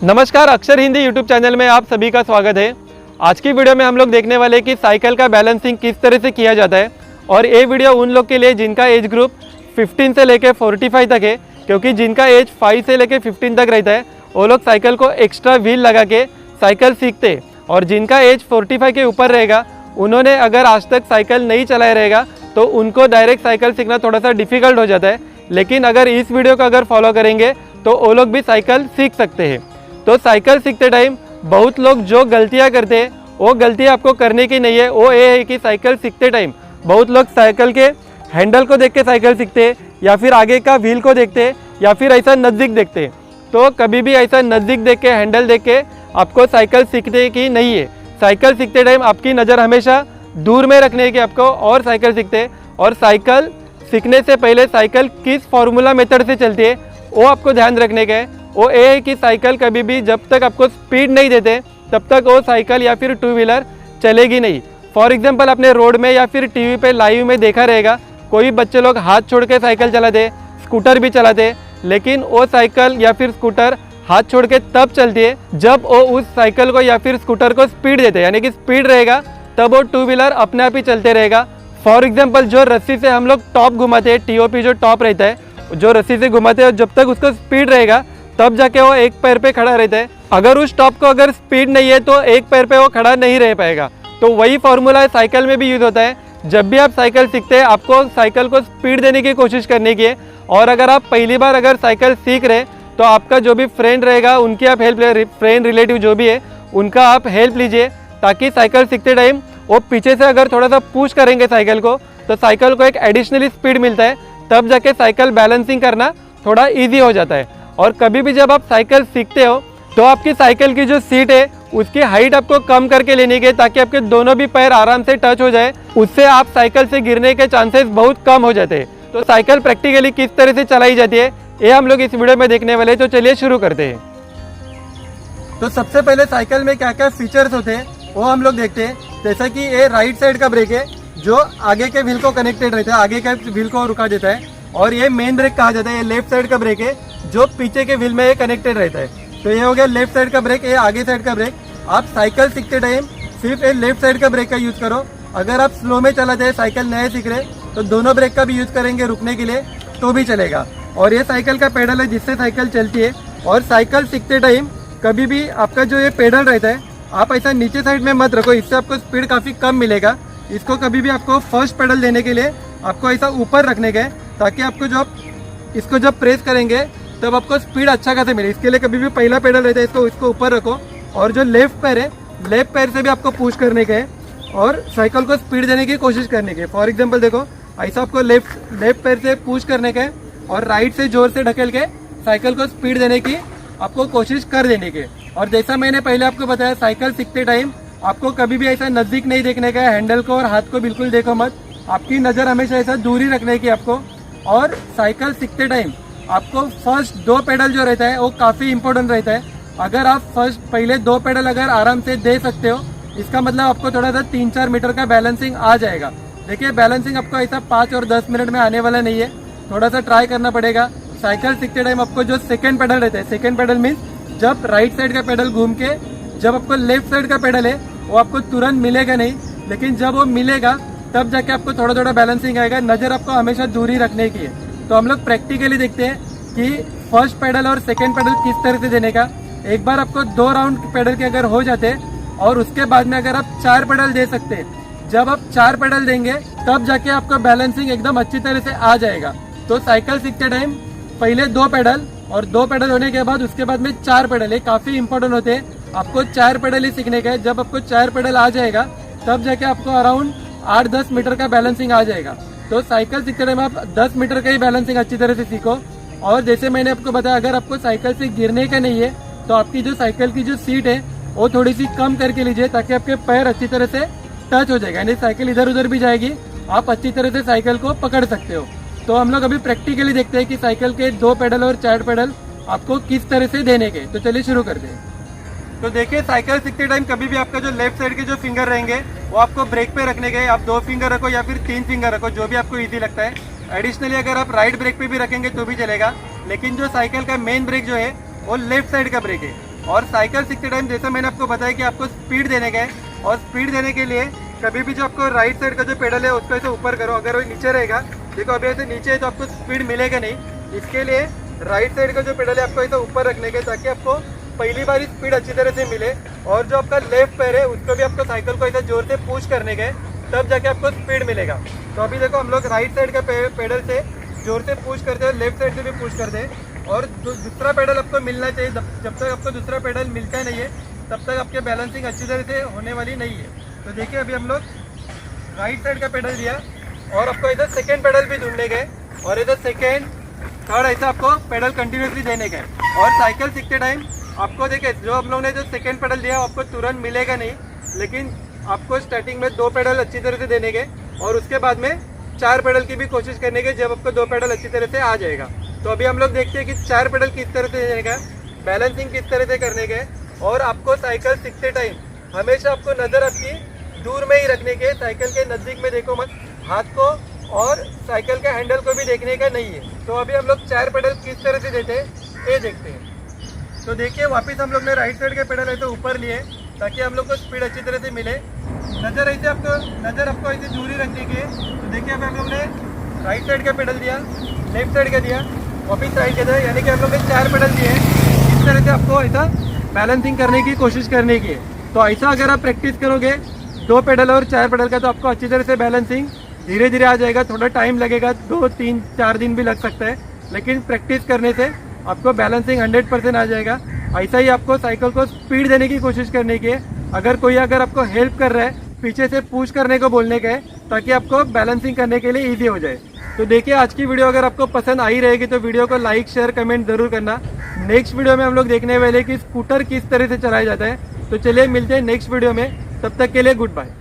नमस्कार, अक्षर Hindi YouTube channel में आप सभी का स्वागत है। आज की वीडियो में हम लोग देखने वाले कि साइकिल का बैलेंसिंग किस तरह से किया जाता है। और ये वीडियो उन लोग के लिए जिनका एज ग्रुप 15 से लेकर 45 तक है, क्योंकि जिनका एज 5 से लेकर 15 तक रहता है वो लोग साइकिल को एक्स्ट्रा व्हील लगा के साइकिल सीखते। और जिनका एज 45 के ऊपर रहेगा, उन्होंने अगर आज तक साइकिल नहीं चलाया रहेगा तो उनको डायरेक्ट साइकिल सीखना थोड़ा सा डिफ़िकल्ट हो जाता है। लेकिन अगर इस वीडियो को अगर फॉलो करेंगे तो वो लोग भी साइकिल सीख सकते हैं। तो साइकिल सीखते टाइम बहुत लोग जो गलतियां करते हैं वो गलतियां आपको करने की नहीं है। वो ये है कि साइकिल सीखते टाइम बहुत लोग साइकिल के हैंडल को देख के साइकिल सीखते हैं, या फिर आगे का व्हील को देखते हैं, या फिर ऐसा नज़दीक देखते हैं। तो कभी भी ऐसा नज़दीक देख के, हैंडल देख के आपको साइकिल सीखने की नहीं है। साइकिल सीखते टाइम आपकी नज़र हमेशा दूर में रखने की आपको और साइकिल सीखते हैं। और साइकिल सीखने से पहले साइकिल किस फार्मूला मेथड से चलती है वो आपको ध्यान रखने का है। वो ये है कि साइकिल कभी भी जब तक आपको स्पीड नहीं देते तब तक वो साइकिल या फिर टू व्हीलर चलेगी नहीं। फॉर एग्जांपल आपने रोड में या फिर टीवी पे लाइव में देखा रहेगा, कोई बच्चे लोग हाथ छोड़ के साइकिल चलाते, स्कूटर भी चलाते, लेकिन वो साइकिल या फिर स्कूटर हाथ छोड़ के तब चलती है जब वो उस साइकिल को या फिर स्कूटर को स्पीड देते, यानी कि स्पीड रहेगा तब वो टू व्हीलर अपने आप ही चलते रहेगा। फॉर एग्जाम्पल जो रस्सी से हम लोग टॉप घुमाते हैं, TOP जो टॉप रहता है, जो रस्सी से घुमाते हैं, जब तक उसको स्पीड रहेगा तब जाके वो एक पैर पे खड़ा रहता है। अगर उस टॉप को अगर स्पीड नहीं है तो एक पैर पे वो खड़ा नहीं रह पाएगा। तो वही फॉर्मूला साइकिल में भी यूज़ होता है। जब भी आप साइकिल सीखते हैं आपको साइकिल को स्पीड देने की कोशिश करने की है। और अगर आप पहली बार अगर साइकिल सीख रहे तो आपका जो भी फ्रेंड रहेगा उनकी आप हेल्प ले, फ्रेंड रिलेटिव जो भी है उनका आप हेल्प लीजिए, ताकि साइकिल सीखते टाइम वो पीछे से अगर थोड़ा सा पुश करेंगे साइकिल को तो साइकिल को एक एडिशनली स्पीड मिलता है, तब जाके साइकिल बैलेंसिंग करना थोड़ा ईजी हो जाता है। और कभी भी जब आप साइकिल सीखते हो तो आपकी साइकिल की जो सीट है उसकी हाइट आपको कम करके लेनी है, ताकि आपके दोनों भी पैर आराम से टच हो जाए। उससे आप साइकिल से गिरने के चांसेस बहुत कम हो जाते हैं। तो साइकिल प्रैक्टिकली किस तरह से चलाई जाती है ये हम लोग इस वीडियो में देखने वाले हैं। तो चलिए शुरू करते हैं। तो सबसे पहले साइकिल में क्या क्या फीचर्स होते हैं वो हम लोग देखते हैं। जैसा कि ये राइट साइड का ब्रेक है जो आगे के व्हील को कनेक्टेड रहता है, आगे के व्हील को रुका देता है। और ये मेन ब्रेक कहा जाता है। ये लेफ्ट साइड का ब्रेक है जो पीछे के व्हील में ये कनेक्टेड रहता है। तो ये हो गया लेफ्ट साइड का ब्रेक, ये आगे साइड का ब्रेक। आप साइकिल सीखते टाइम सिर्फ ये लेफ्ट साइड का ब्रेक का यूज़ करो। अगर आप स्लो में चलाते हैं, साइकिल नए सीख रहे तो दोनों ब्रेक का भी यूज़ करेंगे रुकने के लिए तो भी चलेगा। और ये साइकिल का पेडल है जिससे साइकिल चलती है। और साइकिल सीखते टाइम कभी भी आपका जो ये पेडल रहता है आप ऐसा नीचे साइड में मत रखो, इससे आपको स्पीड काफ़ी कम मिलेगा। इसको कभी भी आपको फर्स्ट पेडल देने के लिए आपको ऐसा ऊपर रखने का है, ताकि आपको इसको जब प्रेस करेंगे तब आपको स्पीड अच्छा खासा मिले। इसके लिए कभी भी पहला पेडल रहता है इसको ऊपर रखो। और जो लेफ्ट पैर है, लेफ्ट पैर से भी आपको पुश करने का है और साइकिल को स्पीड देने की कोशिश करने की। फॉर एग्जांपल देखो, ऐसा आपको लेफ्ट पैर से पुश करने का है और राइट से जोर से ढकेल के साइकिल को स्पीड देने की आपको कोशिश कर देने की। और जैसा मैंने पहले आपको बताया, साइकिल सीखते टाइम आपको कभी भी ऐसा नज़दीक नहीं देखने का है, हैंडल को और हाथ को बिल्कुल देखो मत। आपकी नज़र हमेशा ऐसा दूरी रखने की आपको। और साइकिल सीखते टाइम आपको फर्स्ट 2 पेडल जो रहता है वो काफ़ी इंपॉर्टेंट रहता है। अगर आप पहले 2 पेडल अगर आराम से दे सकते हो, इसका मतलब आपको थोड़ा सा 3-4 मीटर का बैलेंसिंग आ जाएगा। देखिए, बैलेंसिंग आपको ऐसा 5 और 10 मिनट में आने वाला नहीं है, थोड़ा सा ट्राई करना पड़ेगा। साइकिल सीखते टाइम आपको जो सेकेंड पेडल रहता है, सेकेंड पेडल मीन्स जब राइट साइड का पेडल घूम के जब आपको लेफ्ट साइड का पेडल है वो आपको तुरंत मिलेगा नहीं, लेकिन जब वो मिलेगा तब जाके आपको थोड़ा थोड़ा बैलेंसिंग आएगा। नज़र आपको हमेशा दूरी रखने की है। तो हम लोग प्रैक्टिकली देखते हैं कि फर्स्ट पेडल और सेकेंड पेडल किस तरह से देने का। एक बार आपको 2 राउंड पेडल के अगर हो जाते और उसके बाद में अगर आप 4 पेडल दे सकते हैं, जब आप 4 पेडल देंगे तब जाके आपका बैलेंसिंग एकदम अच्छी तरह से आ जाएगा। तो साइकिल सीखते टाइम पहले 2 पेडल और 2 पेडल होने के बाद उसके बाद में 4 पेडल, ये काफ़ी इंपॉर्टेंट होते हैं। आपको 4 पेडल ही सीखने का है। जब आपको 4 पेडल आ जाएगा तब जाके आपको अराउंड 8-10 मीटर का बैलेंसिंग आ जाएगा। तो साइकिल सीखते टाइम आप 10 मीटर का ही बैलेंसिंग अच्छी तरह से सीखो। और जैसे मैंने आपको बताया, अगर आपको साइकिल से गिरने का नहीं है तो आपकी जो साइकिल की जो सीट है वो थोड़ी सी कम करके लीजिए, ताकि आपके पैर अच्छी तरह से टच हो जाएगा, यानी साइकिल इधर उधर भी जाएगी, आप अच्छी तरह से साइकिल को पकड़ सकते हो। तो हम लोग अभी प्रैक्टिकली देखते हैं कि साइकिल के 2 पेडल और 4 पेडल आपको किस तरह से देने के। तो चलिए शुरू करते हैं। तो देखिए, साइकिल सीखते टाइम कभी भी आपका जो लेफ्ट साइड के जो फिंगर रहेंगे वो आपको ब्रेक पे रखने के। आप 2 फिंगर रखो या फिर 3 फिंगर रखो, जो भी आपको इजी लगता है। एडिशनली अगर आप राइट ब्रेक पे भी रखेंगे तो भी चलेगा, लेकिन जो साइकिल का मेन ब्रेक जो है वो लेफ्ट साइड का ब्रेक है। और साइकिल सीखते टाइम जैसा मैंने आपको बताया कि आपको स्पीड देने का है, और स्पीड देने के लिए कभी भी जो आपको राइट साइड का जो पेडल है उसको ऐसे ऊपर करो, अगर वो नीचे रहेगा, देखो अभी ऐसे नीचे है तो आपको स्पीड मिलेगा नहीं। इसके लिए राइट साइड का जो पेडल है आपको ऐसे ऊपर रखने के, ताकि आपको पहली बार स्पीड अच्छी तरह से मिले। और जो आपका लेफ्ट पैर है उसको भी आपको साइकिल को ऐसे जोर से पुश करने के, तब जाके आपको स्पीड मिलेगा। तो अभी देखो हम लोग राइट साइड का पेडल से जोर से पुश करते हैं, लेफ्ट साइड से भी पुश करते हैं। और दूसरा पेडल आपको मिलना चाहिए, जब तक आपको दूसरा पेडल मिलता नहीं है तब तक आपके बैलेंसिंग अच्छी तरह से होने वाली नहीं है। तो देखिए अभी हम लोग राइट साइड का पेडल दिया, और आपको इधर सेकेंड पेडल भी ढूंढने गए, और इधर सेकेंड थर्ड ऐसा आपको पेडल कंटिन्यूसली देने का है। और साइकिल सीखते टाइम आपको देखिए जो हम लोग ने जो सेकेंड पेडल दिया आपको तुरंत मिलेगा नहीं, लेकिन आपको स्टार्टिंग में 2 पेडल अच्छी तरह से देने के, और उसके बाद में 4 पेडल की भी कोशिश करने के, जब आपको 2 पेडल अच्छी तरह से आ जाएगा। तो अभी हम लोग देखते हैं कि 4 पेडल किस तरह से देने का, बैलेंसिंग किस तरह से करने के। और आपको साइकिल सीखते टाइम हमेशा आपको नज़र आपकी दूर में ही रखने के, साइकिल के नज़दीक में देखो मत, हाथ को और साइकिल के हैंडल को भी देखने का नहीं है। तो अभी हम लोग 4 पेडल किस तरह से देते हैं ये देखते हैं। तो देखिए वापस हम लोग ने राइट साइड के पेडल ऐसे ऊपर लिए, ताकि हम लोग को स्पीड अच्छी तरह से मिले। नज़र आपको ऐसे दूर ही रखने की है। तो देखिए अभी हम लोग ने राइट साइड का पेडल दिया, लेफ्ट साइड का दिया, वापस राइट का दिया, यानी कि हम लोग ने 4 पेडल दिए। इस तरह से आपको ऐसा बैलेंसिंग करने की कोशिश करने की है। तो ऐसा अगर आप प्रैक्टिस करोगे 2 पेडल और 4 पेडल का, तो आपको अच्छी तरह से बैलेंसिंग धीरे धीरे आ जाएगा। थोड़ा टाइम लगेगा, 2, 3, 4 दिन भी लग सकता है, लेकिन प्रैक्टिस करने से आपको बैलेंसिंग 100% आ जाएगा। ऐसा ही आपको साइकिल को स्पीड देने की कोशिश करने की है। अगर आपको हेल्प कर रहा है, पीछे से पुश करने को बोलने का है, ताकि आपको बैलेंसिंग करने के लिए ईजी हो जाए। तो देखिए आज की वीडियो अगर आपको पसंद आई रहेगी तो वीडियो को लाइक शेयर कमेंट ज़रूर करना। नेक्स्ट वीडियो में हम लोग देखने वाले कि स्कूटर किस तरह से चलाया जाता है। तो चलिए मिलते हैं नेक्स्ट वीडियो में, तब तक के लिए गुड बाय।